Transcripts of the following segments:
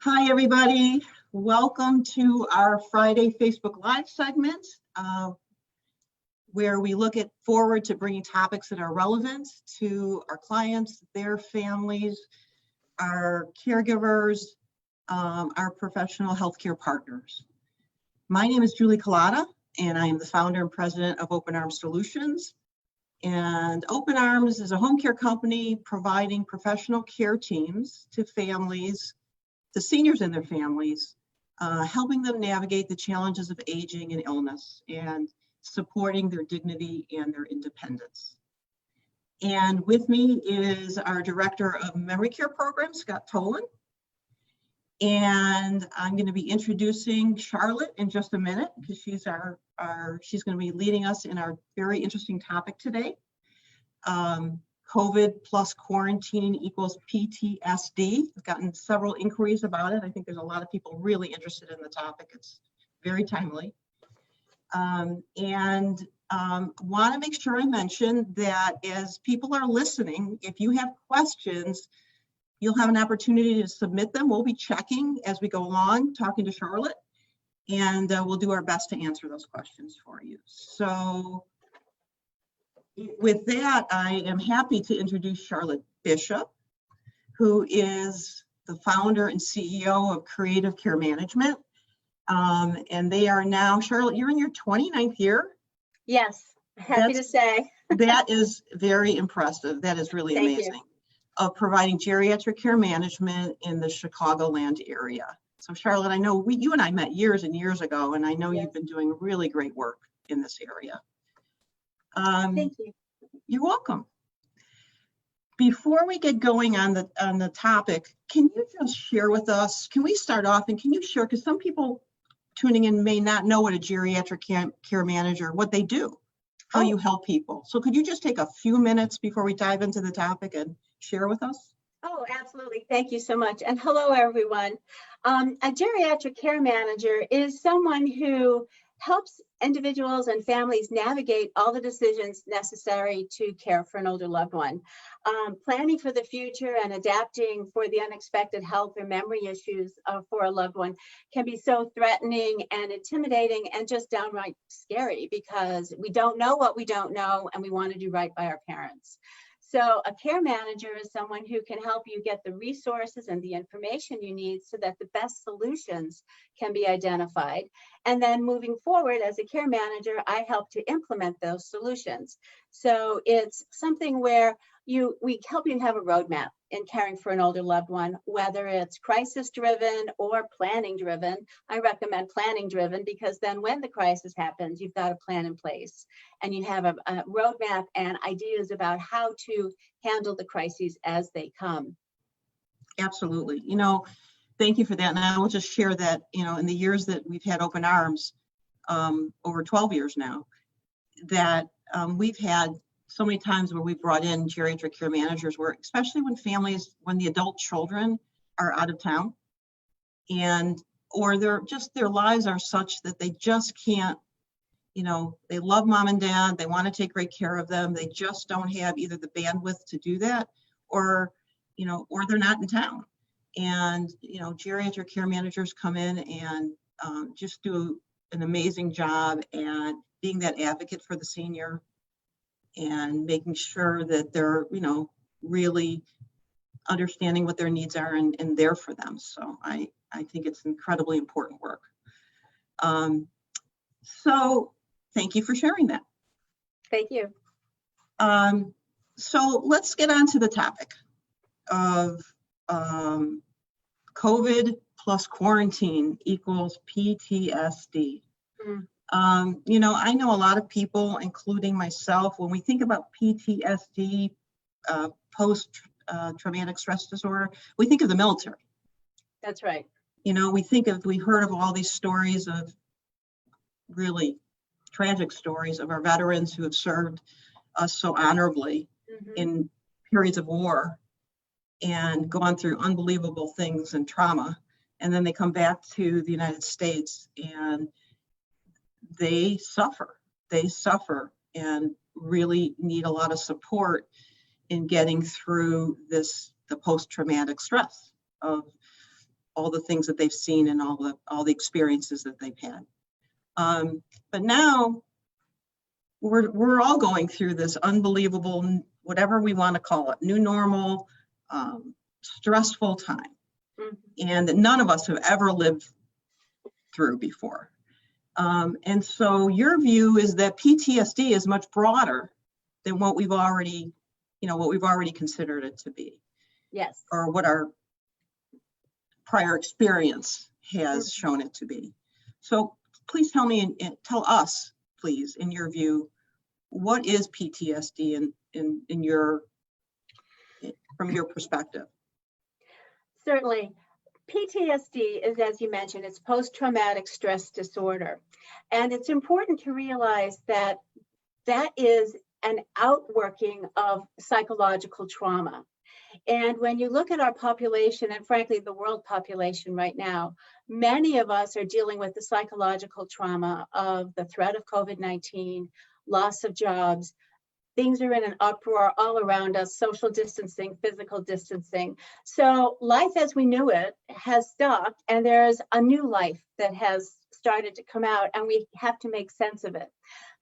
Hi, everybody. Welcome to our Friday Facebook Live segment, where we look forward to bringing topics that are relevant to our clients, their families, our caregivers, our professional healthcare partners. My name is Julie Collada, and I am the founder and president of Open Arms Solutions. And Open Arms is a home care company providing professional care teams to families, to seniors and their families, helping them navigate the challenges of aging and illness and supporting their dignity and their independence. And with me is our Director of Memory Care Program, Scott Tolan. And I'm going to be introducing Charlotte in just a minute because she's she's going to be leading us in our very interesting topic today. COVID plus quarantine equals PTSD. I've gotten several inquiries about it. I think there's a lot of people really interested in the topic. It's very timely. Want to make sure I mention that as people are listening, if you have questions, you'll have an opportunity to submit them. We'll be checking as we go along, talking to Charlotte, and we'll do our best to answer those questions for you. So with that, I am happy to introduce Charlotte Bishop, who is the founder and CEO of Creative Care Management. And they are now, Charlotte, you're in your 29th year? Yes, happy to say. That is very impressive. That is really amazing. Of providing geriatric care management in the Chicagoland area. So Charlotte, I know you and I met years and years ago, and I know you've been doing really great work in this area. Thank you. You're welcome. Before we get going on the topic, can you just share with us, can we start off and can you share, because some people tuning in may not know what a geriatric care manager, what they do, how you help people. So could you just take a few minutes before we dive into the topic and share with us? Oh, absolutely. Thank you so much. And hello, everyone. A geriatric care manager is someone who helps individuals and families navigate all the decisions necessary to care for an older loved one. Planning for the future and adapting for the unexpected health or memory issues for a loved one can be so threatening and intimidating and just downright scary because we don't know what we don't know and we want to do right by our parents. So a care manager is someone who can help you get the resources and the information you need so that the best solutions can be identified. And then moving forward as a care manager, I help to implement those solutions. So it's something where we help you have a roadmap in caring for an older loved one, whether it's crisis driven or planning driven. I recommend planning driven because then when the crisis happens, you've got a plan in place and you have a roadmap and ideas about how to handle the crises as they come. Absolutely. Thank you for that. And I will just share that, in the years that we've had Open Arms, over 12 years now, that we've had so many times where we brought in geriatric care managers where, especially when the adult children are out of town or their lives are such that they just can't, they love mom and dad, they want to take great care of them. They just don't have either the bandwidth to do that or they're not in town. And, geriatric care managers come in and just do an amazing job at being that advocate for the senior and making sure that they're, really understanding what their needs are and there for them. So I think it's incredibly important work. So thank you for sharing that. Thank you. So let's get on to the topic of COVID plus quarantine equals PTSD. I know a lot of people, including myself, when we think about PTSD, post-traumatic stress disorder, we think of the military. That's right. We've heard of all these stories of really tragic stories of our veterans who have served us so honorably in periods of war and gone through unbelievable things and trauma. And then they come back to the United States and they suffer and really need a lot of support in getting through the post-traumatic stress of all the things that they've seen and all the experiences that they've had. But now we're all going through this unbelievable, whatever we want to call it, new normal, stressful time, and that none of us have ever lived through before. And so your view is that PTSD is much broader than what we've already considered it to be. Yes. Or what our prior experience has shown it to be. So please tell me and tell us, please, in your view, what is PTSD from your perspective? Certainly. PTSD is, as you mentioned, it's post-traumatic stress disorder. And it's important to realize that that is an outworking of psychological trauma. And when you look at our population, and frankly, the world population right now, many of us are dealing with the psychological trauma of the threat of COVID-19, loss of jobs. Things are in an uproar all around us, social distancing, physical distancing. So life as we knew it has stopped, and there's a new life that has started to come out, and we have to make sense of it.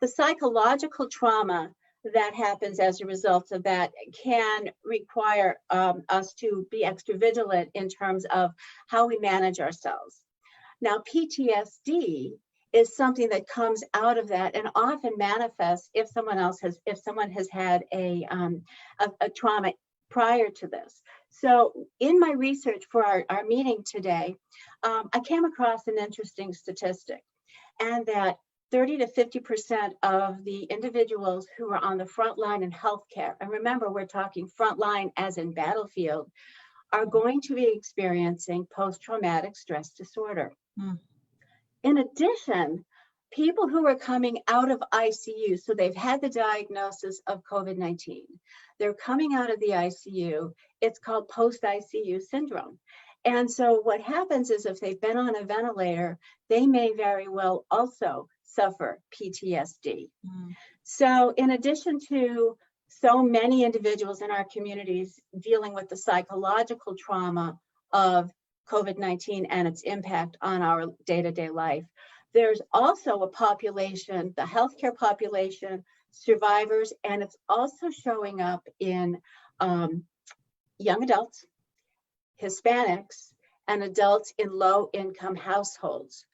The psychological trauma that happens as a result of that can require us to be extra vigilant in terms of how we manage ourselves. Now, PTSD is something that comes out of that and often manifests if someone has had a trauma prior to this. So in my research for our meeting today, I came across an interesting statistic, and that 30 to 50% of the individuals who are on the front line in healthcare, and remember, we're talking front line as in battlefield, are going to be experiencing post-traumatic stress disorder. In addition, people who are coming out of ICU, so they've had the diagnosis of COVID-19, they're coming out of the ICU, it's called post-ICU syndrome. And so what happens is if they've been on a ventilator, they may very well also suffer PTSD. So in addition to so many individuals in our communities dealing with the psychological trauma of COVID-19 and its impact on our day-to-day life, there's also a population, the healthcare population, survivors, and it's also showing up in young adults, Hispanics, and adults in low-income households.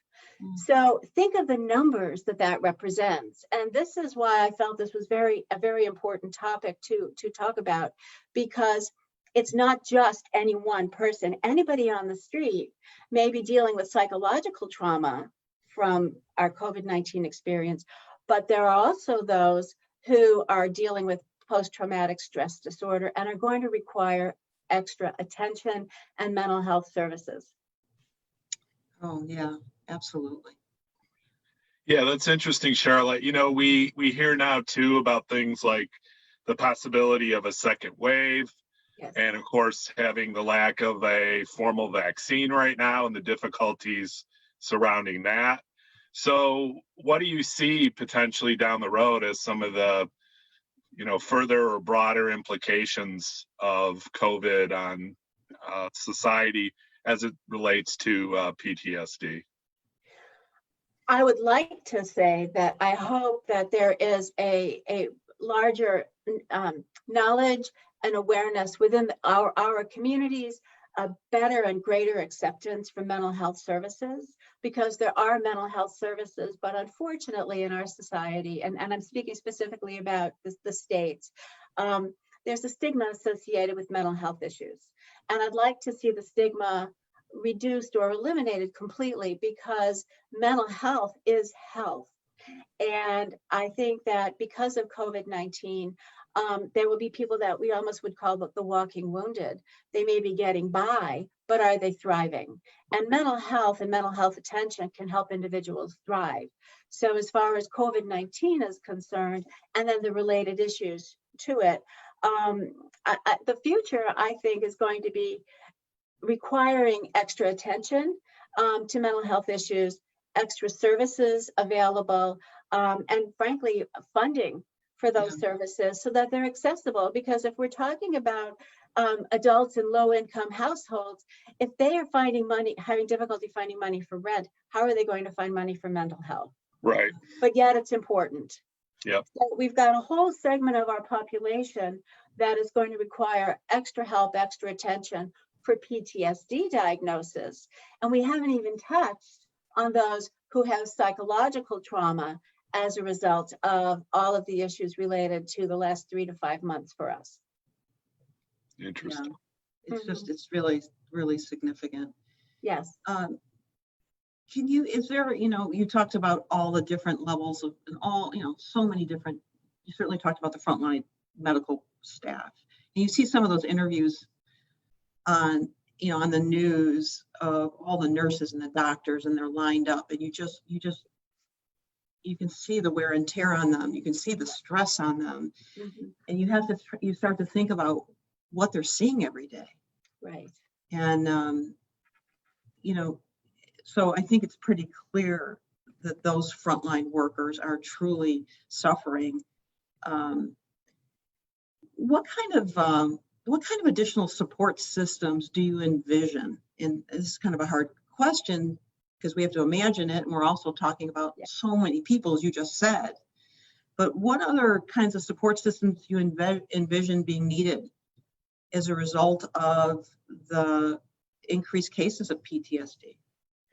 So think of the numbers that represents. And this is why I felt this was a very important topic to talk about, because it's not just any one person. Anybody on the street may be dealing with psychological trauma from our COVID-19 experience, but there are also those who are dealing with post-traumatic stress disorder and are going to require extra attention and mental health services. Oh, yeah, absolutely. Yeah, that's interesting, Charlotte. You know, we hear now too about things like the possibility of a second wave. Yes. And of course, having the lack of a formal vaccine right now and the difficulties surrounding that. So what do you see potentially down the road as some of the, further or broader implications of COVID on society as it relates to PTSD? I would like to say that I hope that there is a larger knowledge and awareness within our communities, a better and greater acceptance for mental health services, because there are mental health services, but unfortunately in our society, and I'm speaking specifically about the states, there's a stigma associated with mental health issues. And I'd like to see the stigma reduced or eliminated completely, because mental health is health. And I think that because of COVID-19, there will be people that we almost would call the walking wounded. They may be getting by, but are they thriving? And mental health and mental health attention can help individuals thrive. So as far as COVID-19 is concerned, and then the related issues to it, the future, I think, is going to be requiring extra attention to mental health issues, extra services available, and frankly, funding for those services so that they're accessible. Because if we're talking about adults in low-income households, if they are having difficulty finding money for rent, how are they going to find money for mental health? Right. But yet it's important. Yep. So we've got a whole segment of our population that is going to require extra help, extra attention for PTSD diagnosis. And we haven't even touched on those who have psychological trauma as a result of all of the issues related to the last 3 to 5 months for us. Interesting. Yeah. It's really, really significant. Yes. Is there, you talked about all the different levels of, and all, so many different, you certainly talked about the frontline medical staff. And you see some of those interviews on the news of all the nurses and the doctors, and they're lined up, and you can see the wear and tear on them. You can see the stress on them. Mm-hmm. And you start to think about what they're seeing every day. Right. And, so I think it's pretty clear that those frontline workers are truly suffering. What kind of additional support systems do you envision? And this is kind of a hard question because we have to imagine it, and we're also talking about so many people, as you just said. But what other kinds of support systems do you envision being needed as a result of the increased cases of PTSD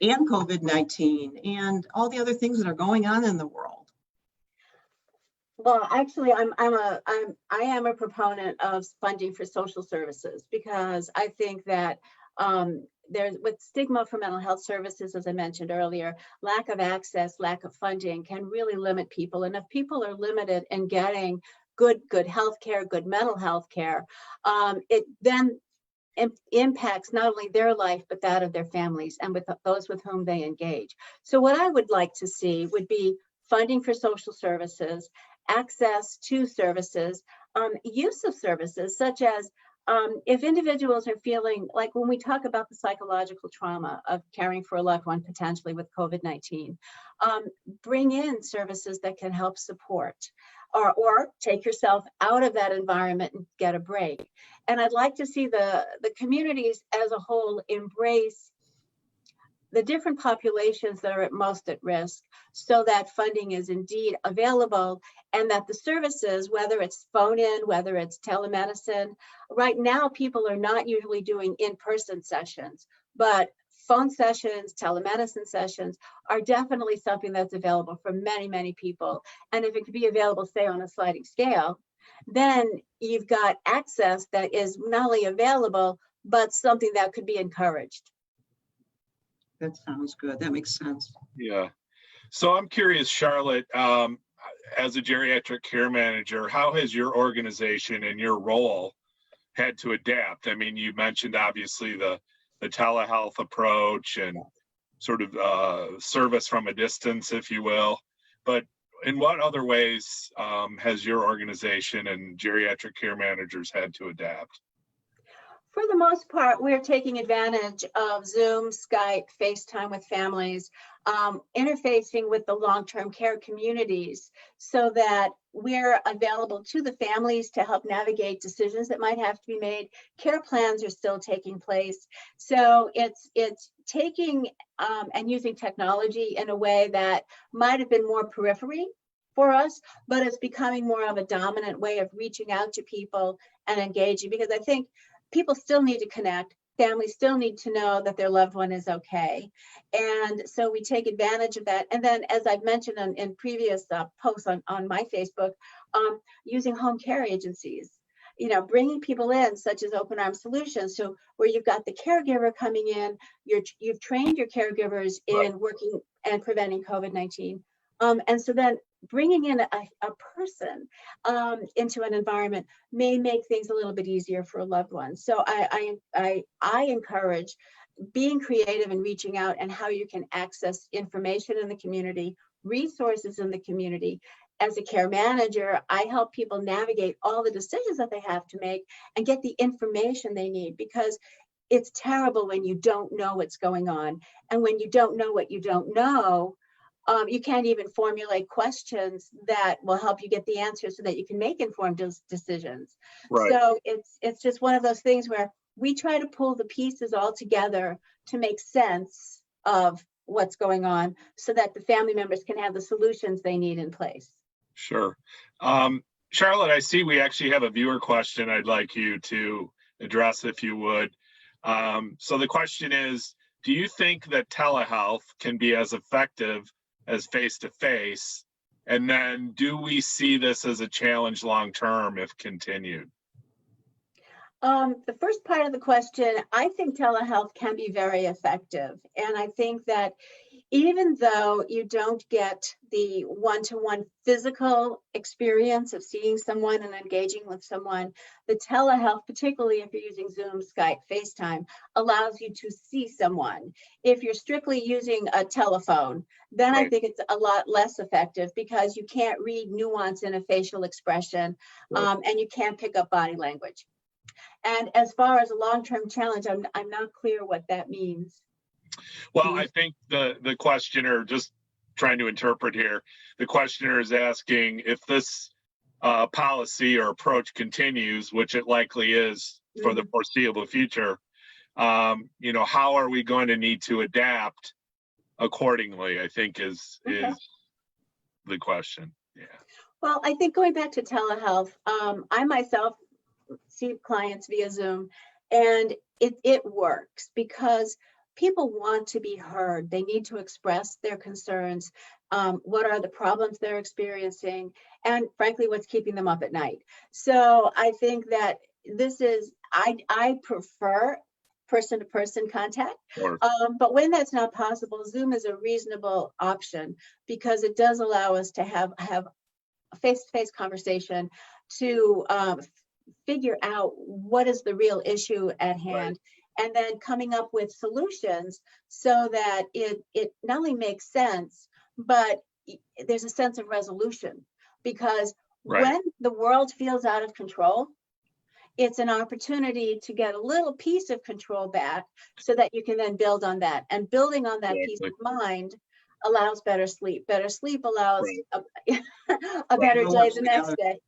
and COVID-19 and all the other things that are going on in the world? Well, actually, I am a proponent of funding for social services, because I think that there's, with stigma for mental health services, as I mentioned earlier, lack of access, lack of funding can really limit people. And if people are limited in getting good health care, good mental health care, it then impacts not only their life, but that of their families and with those with whom they engage. So what I would like to see would be funding for social services, access to services, use of services such as if individuals are feeling like, when we talk about the psychological trauma of caring for a loved one potentially with COVID-19, bring in services that can help support, or take yourself out of that environment and get a break. And I'd like to see the communities as a whole embrace the different populations that are most at risk, so that funding is indeed available, and that the services, whether it's phone in, whether it's telemedicine, right now people are not usually doing in-person sessions, but phone sessions, telemedicine sessions are definitely something that's available for many, many people. And if it could be available, say, on a sliding scale, then you've got access that is not only available, but something that could be encouraged. That sounds good. That makes sense. Yeah. So I'm curious, Charlotte, as a geriatric care manager, how has your organization and your role had to adapt? I mean, you mentioned obviously the telehealth approach and sort of service from a distance, if you will, but in what other ways has your organization and geriatric care managers had to adapt? For the most part, we're taking advantage of Zoom, Skype, FaceTime with families, interfacing with the long-term care communities so that we're available to the families to help navigate decisions that might have to be made. Care plans are still taking place. So it's taking and using technology in a way that might have been more periphery for us, but it's becoming more of a dominant way of reaching out to people and engaging, because I think people still need to connect. Families still need to know that their loved one is okay. And so we take advantage of that. And then, as I've mentioned in previous posts on my Facebook, using home care agencies, bringing people in, such as Open Arms Solutions. So where you've got the caregiver coming in, you've trained your caregivers in working and preventing COVID-19. And so then bringing in a person into an environment may make things a little bit easier for a loved one. So I encourage being creative and reaching out, and how you can access information in the community, resources in the community. As a care manager, I help people navigate all the decisions that they have to make and get the information they need, because it's terrible when you don't know what's going on. And when you don't know what you don't know, You can't even formulate questions that will help you get the answers so that you can make informed decisions. Right. So it's just one of those things where we try to pull the pieces all together to make sense of what's going on so that the family members can have the solutions they need in place. Sure. Charlotte, I see we actually have a viewer question I'd like you to address if you would. So the question is, do you think that telehealth can be as effective as face-to-face? And then do we see this as a challenge long-term if continued? The first part of the question, I think telehealth can be very effective. And I think that even though you don't get the one-to-one physical experience of seeing someone and engaging with someone, the telehealth, particularly if you're using Zoom, Skype, FaceTime, allows you to see someone. If you're strictly using a telephone, then I think it's a lot less effective because you can't read nuance in a facial expression, and you can't pick up body language. And as far as a long-term challenge, I'm not clear what that means. Well, I think the questioner, just trying to interpret here, the questioner is asking if this policy or approach continues, which it likely is for the foreseeable future, how are we going to need to adapt accordingly, I think is the question. Yeah. Well, I think going back to telehealth, I myself see clients via Zoom, and it works because people want to be heard. They need to express their concerns. What are the problems they're experiencing? And frankly, what's keeping them up at night? So I think that I prefer person-to-person contact. But when that's not possible, Zoom is a reasonable option because it does allow us to have a face-to-face conversation to figure out what is the real issue at hand, and then coming up with solutions so that it not only makes sense, but there's a sense of resolution. Because when the world feels out of control, it's an opportunity to get a little piece of control back so that you can then build on that. And building on that peace of mind allows better sleep. Better sleep allows a better day the next day.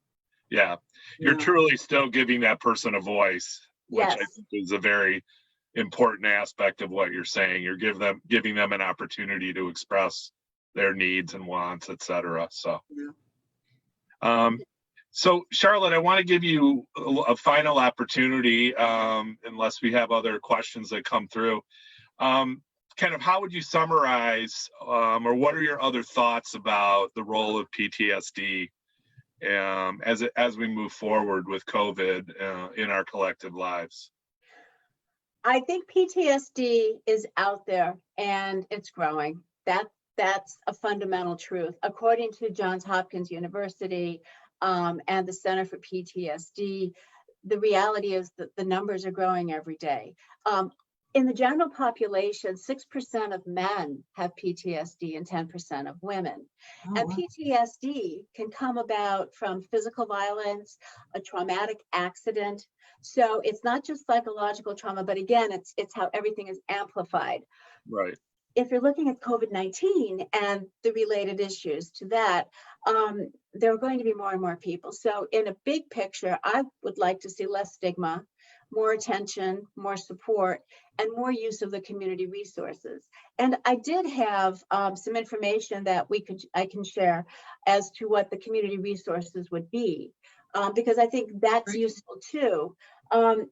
Yeah, you're truly still giving that person a voice, which I think is a very important aspect of what you're saying. You're giving them an opportunity to express their needs and wants, etc. So, so Charlotte, I want to give you a final opportunity, unless we have other questions that come through. Kind of how would you summarize, or what are your other thoughts about the role of PTSD as we move forward with COVID in our collective lives? I think PTSD is out there and it's growing. That's a fundamental truth. According to Johns Hopkins University and the Center for PTSD, the reality is that the numbers are growing every day. In the general population, 6% of men have PTSD and 10% of women. And PTSD can come about from physical violence, a traumatic accident. So it's not just psychological trauma, but again, it's how everything is amplified. Right. If you're looking at COVID-19 and the related issues to that, there are going to be more and more people. So in a big picture, I would like to see less stigma, more attention, more support, and more use of the community resources. And I did have some information that I can share as to what the community resources would be, because I think that's useful too.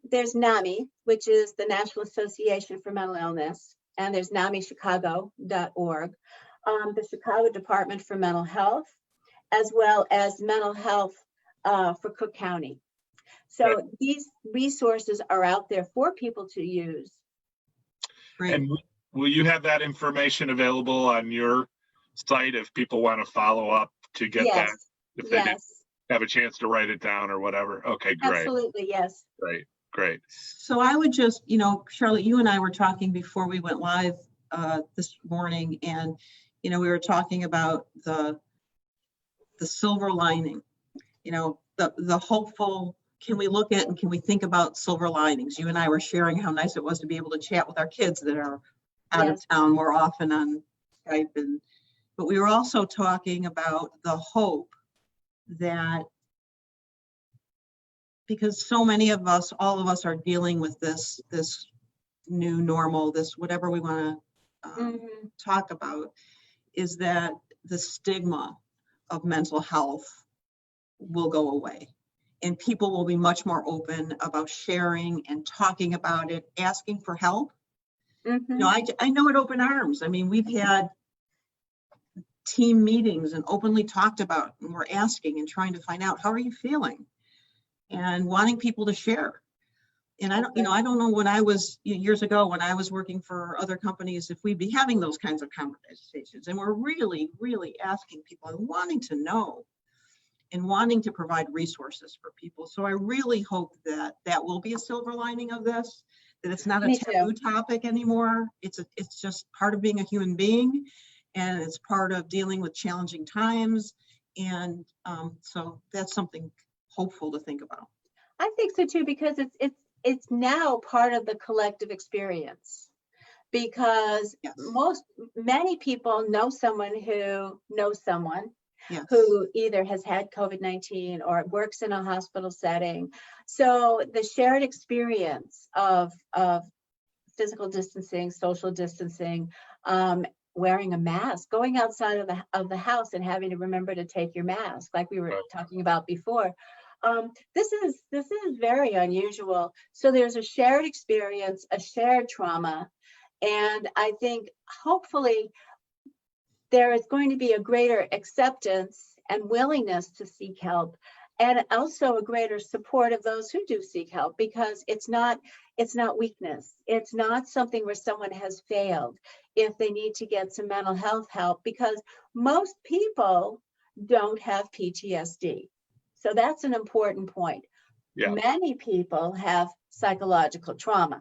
There's NAMI, which is the National Association for Mental Illness, and there's NAMIChicago.org, the Chicago Department for Mental Health, as well as Mental Health for Cook County. So these resources are out there for people to use. And will you have that information available on your site if people want to follow up to get that? If they didn't have a chance to write it down or whatever. Okay, great. Absolutely, yes. Great. So I would just, Charlotte, you and I were talking before we went live this morning, and, we were talking about the silver lining, the hopeful. Can we look at and can we think about silver linings? You and I were sharing how nice it was to be able to chat with our kids that are out of town more often on Skype and But we were also talking about the hope that, because so many of us, all of us are dealing with this new normal, this whatever we want to talk about, is that the stigma of mental health will go away. And people will be much more open about sharing and talking about it, asking for help. You know, I know at Open Arms, I mean, we've had team meetings and openly talked about, and we're asking and trying to find out, how are you feeling? And wanting people to share. And I don't, you know, I don't know when I was, years ago, when I was working for other companies, if we'd be having those kinds of conversations. And we're really, really asking people and wanting to know and wanting to provide resources for people. So I really hope that that will be a silver lining of this, that it's not a taboo topic anymore. It's just part of being a human being, and it's part of dealing with challenging times. And so that's something hopeful to think about. I think so too, because it's now part of the collective experience, because many people know someone who knows someone who either has had COVID-19 or works in a hospital setting. So the shared experience of physical distancing, social distancing, wearing a mask, going outside of the house and having to remember to take your mask, like we were talking about before. This is very unusual. So there's a shared experience, a shared trauma, and I think hopefully there is going to be a greater acceptance and willingness to seek help, and also a greater support of those who do seek help, because it's not weakness. It's not something where someone has failed if they need to get some mental health help, because most people don't have PTSD. So that's an important point. Many people have psychological trauma.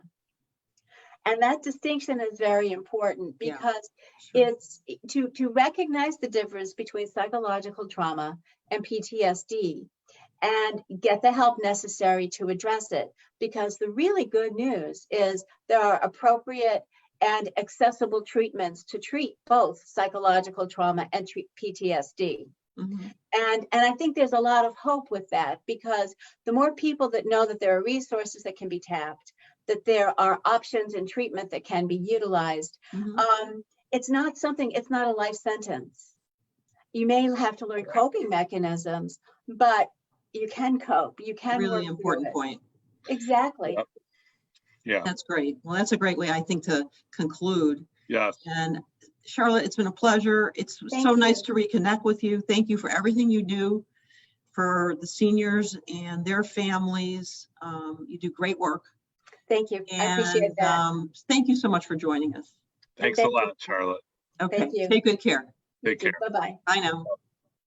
And that distinction is very important, because it's to recognize the difference between psychological trauma and PTSD and get the help necessary to address it. Because the really good news is there are appropriate and accessible treatments to treat both psychological trauma and PTSD. And I think there's a lot of hope with that, because the more people that know that there are resources that can be tapped, that there are options in treatment that can be utilized, it's not a life sentence. You may have to learn coping mechanisms, but you can cope. You can really work important through it. point. Exactly. Yeah, that's great. Well, that's a great way, I think, to conclude. Yes. And Charlotte, it's been a pleasure. It's so nice to reconnect with you. Thank you for everything you do for the seniors and their families. You do great work. Thank you. I appreciate that. Thank you so much for joining us. Thanks a lot, Charlotte. Okay. Thank you. Take good care. Take care. Bye-bye. Bye now.